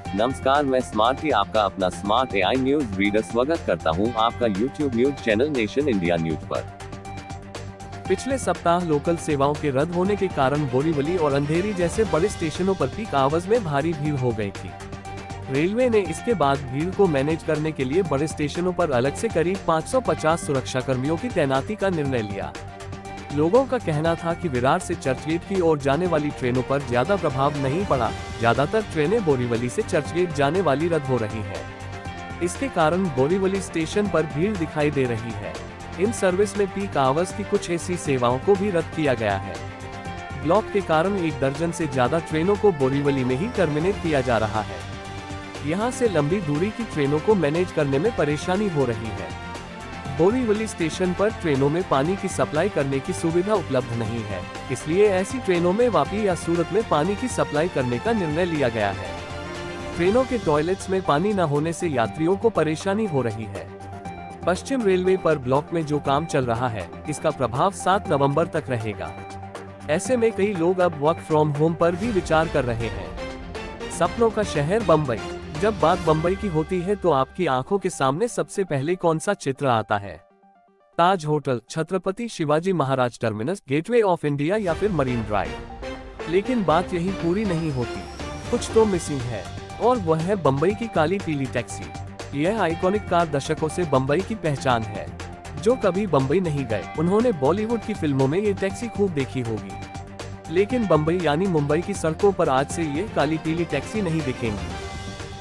नमस्कार, मैं स्मार्टी आपका अपना स्मार्ट एआई न्यूज रीडर स्वागत करता हूं आपका YouTube news channel nation India news पर। पिछले सप्ताह लोकल सेवाओं के रद्द होने के कारण बोरीवली और अंधेरी जैसे बड़े स्टेशनों पर पीक आवर्स में भारी भीड़ हो गई थी। रेलवे ने इसके बाद भीड़ को मैनेज करने के लिए बड़े स्टेशनों पर अलग से करीब 550 सुरक्षा कर्मियों की तैनाती का निर्णय लिया। लोगों का कहना था कि विरार से चर्चगेट की ओर जाने वाली ट्रेनों पर ज्यादा प्रभाव नहीं पड़ा। ज्यादातर ट्रेनें बोरीवली से चर्चगेट जाने वाली रद्द हो रही हैं। इसके कारण बोरीवली स्टेशन पर भीड़ दिखाई दे रही है। इन सर्विस में पीक आवर्स की कुछ ऐसी सेवाओं को भी रद्द किया गया है। ब्लॉक के कारण 1 दर्जन से ज्यादा ट्रेनों को बोरीवली में ही टर्मिनेट किया जा रहा है। यहाँ से लंबी दूरी की ट्रेनों को मैनेज करने में परेशानी हो रही है। बोरीवली स्टेशन पर ट्रेनों में पानी की सप्लाई करने की सुविधा उपलब्ध नहीं है, इसलिए ऐसी ट्रेनों में वापी या सूरत में पानी की सप्लाई करने का निर्णय लिया गया है। ट्रेनों के टॉयलेट्स में पानी न होने से यात्रियों को परेशानी हो रही है। पश्चिम रेलवे पर ब्लॉक में जो काम चल रहा है, इसका प्रभाव 7 नवंबर तक रहेगा। ऐसे में कई लोग अब वर्क फ्रॉम होम पर भी विचार कर रहे हैं। सपनों का शहर बम्बई। जब बात बम्बई की होती है तो आपकी आंखों के सामने सबसे पहले कौन सा चित्र आता है? Taj hotel, Chhatrapati Shivaji Maharaj terminus, gateway of India या फिर मरीन ड्राइव। लेकिन बात यही पूरी नहीं होती, कुछ तो मिसिंग है, और वह है बम्बई की काली पीली टैक्सी। यह आइकॉनिक कार दशकों से बम्बई की पहचान है। जो कभी बम्बई नहीं गए, उन्होंने बॉलीवुड की फिल्मों में ये टैक्सी खूब देखी होगी। लेकिन बम्बई यानी मुंबई की सड़कों पर आज से ये काली पीली टैक्सी नहीं दिखेंगी।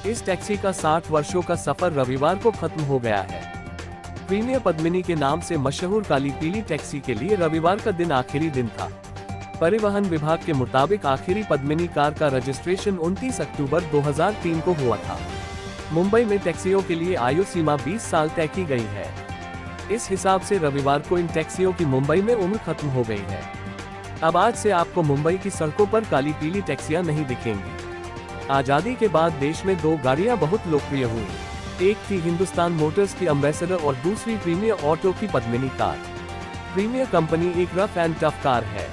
इस टैक्सी का 60 वर्षों का सफर रविवार को खत्म हो गया है। प्रीमियर पद्मिनी के नाम से मशहूर काली पीली टैक्सी के लिए रविवार का दिन आखिरी दिन था। परिवहन विभाग के मुताबिक आखिरी पद्मिनी कार का रजिस्ट्रेशन 29 अक्टूबर 2003 को हुआ था। मुंबई में टैक्सियों के लिए आयु सीमा 20 साल तय की गई है। इस हिसाब से रविवार को इन टैक्सियों की मुंबई में उम्र खत्म हो गई है। अब आज से आपको मुंबई की सड़कों पर काली पीली टैक्सियां नहीं दिखेंगी। आजादी के बाद देश में 2 गाड़ियां बहुत लोकप्रिय हुई। एक थी हिंदुस्तान मोटर्स की एम्बेसडर और दूसरी प्रीमियर ऑटो की पद्मिनी कार। प्रीमियर कंपनी एक रफ एंड टफ कार है।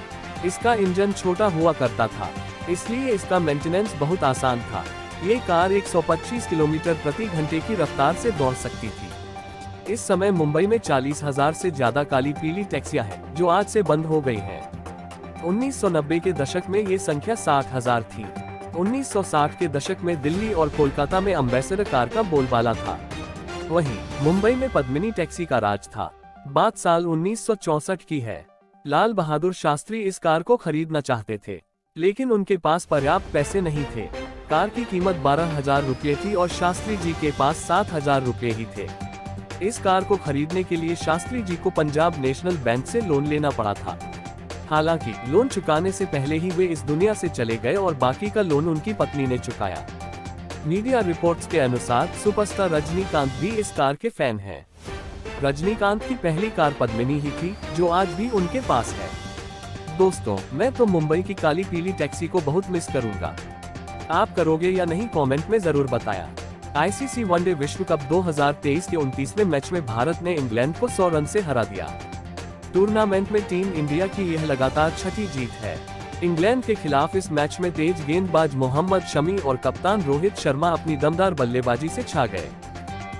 इसका इंजन छोटा हुआ करता था, इसलिए इसका मेंटेनेंस बहुत आसान था। ये कार 125 किलोमीटर प्रति घंटे की रफ्तार से दौड़ सकती थी। इस समय मुंबई में 40,000 से ज्यादा काली पीली टैक्सियां हैं, जो आज से बंद हो गई हैं। 1990 के दशक में ये संख्या 60,000 थी। 1960 के दशक में दिल्ली और कोलकाता में एम्बेसडर कार का बोलबाला था। वहीं मुंबई में पद्मिनी टैक्सी का राज था। बात साल 1964 की है। लाल बहादुर शास्त्री इस कार को खरीदना चाहते थे, लेकिन उनके पास पर्याप्त पैसे नहीं थे। कार की कीमत 12,000 रुपये थी और शास्त्री जी के पास 7,000 रुपये ही थे। इस कार को खरीदने के लिए शास्त्री जी को पंजाब नेशनल बैंक से लोन लेना पड़ा था। हालांकि लोन चुकाने से पहले ही वे इस दुनिया से चले गए और बाकी का लोन उनकी पत्नी ने चुकाया। मीडिया रिपोर्ट्स के अनुसार सुपरस्टार रजनीकांत भी इस कार के फैन हैं। रजनीकांत की पहली कार पद्मिनी ही थी, जो आज भी उनके पास है। दोस्तों, मैं तो मुंबई की काली पीली टैक्सी को बहुत मिस करूंगा। आप करोगे या नहीं, कमेंट में जरूर बताया। आईसीसी वनडे विश्व कप 2023 के 29वें मैच में भारत ने इंग्लैंड को 100 रन से हरा दिया। टूर्नामेंट में टीम इंडिया की यह लगातार 6ठी जीत है। इंग्लैंड के खिलाफ इस मैच में तेज गेंदबाज मोहम्मद शमी और कप्तान रोहित शर्मा अपनी दमदार बल्लेबाजी से छा गए।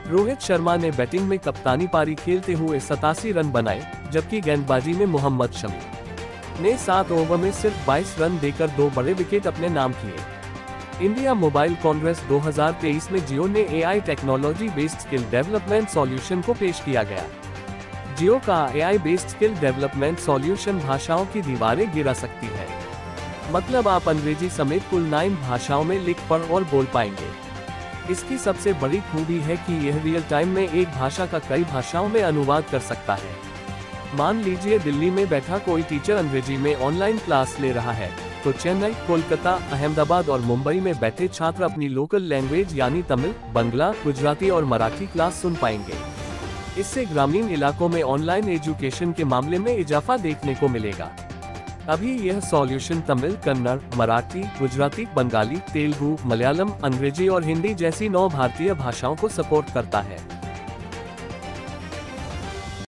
रोहित शर्मा ने बैटिंग में कप्तानी पारी खेलते हुए 87 रन बनाए, जबकि गेंदबाजी में मोहम्मद शमी ने 7 ओवर में सिर्फ 22 रन देकर 2 बड़े विकेट अपने नाम किए। इंडिया मोबाइल कांग्रेस 2023 में जियो ने AI technology based skill development solution को पेश किया गया। जियो का AI based skill development solution भाषाओं की दीवारें गिरा सकती है। मतलब आप अंग्रेजी समेत कुल 9 भाषाओं में लिख, पढ़ और बोल पाएंगे। इसकी सबसे बड़ी खूबी है कि यह रियल टाइम में एक भाषा का कई भाषाओं में अनुवाद कर सकता है। मान लीजिए दिल्ली में बैठा कोई टीचर अंग्रेजी में ऑनलाइन क्लास ले रहा है, तो चेन्नई, कोलकाता, अहमदाबाद और मुंबई में बैठे छात्र अपनी लोकल लैंग्वेज यानी तमिल, बंगला, गुजराती और मराठी क्लास सुन पाएंगे। इससे ग्रामीण इलाकों में ऑनलाइन एजुकेशन के मामले में इजाफा देखने को मिलेगा। अभी यह सॉल्यूशन तमिल, कन्नड़, मराठी, गुजराती, बंगाली, तेलुगु, मलयालम, अंग्रेजी और हिंदी जैसी 9 भारतीय भाषाओं को सपोर्ट करता है।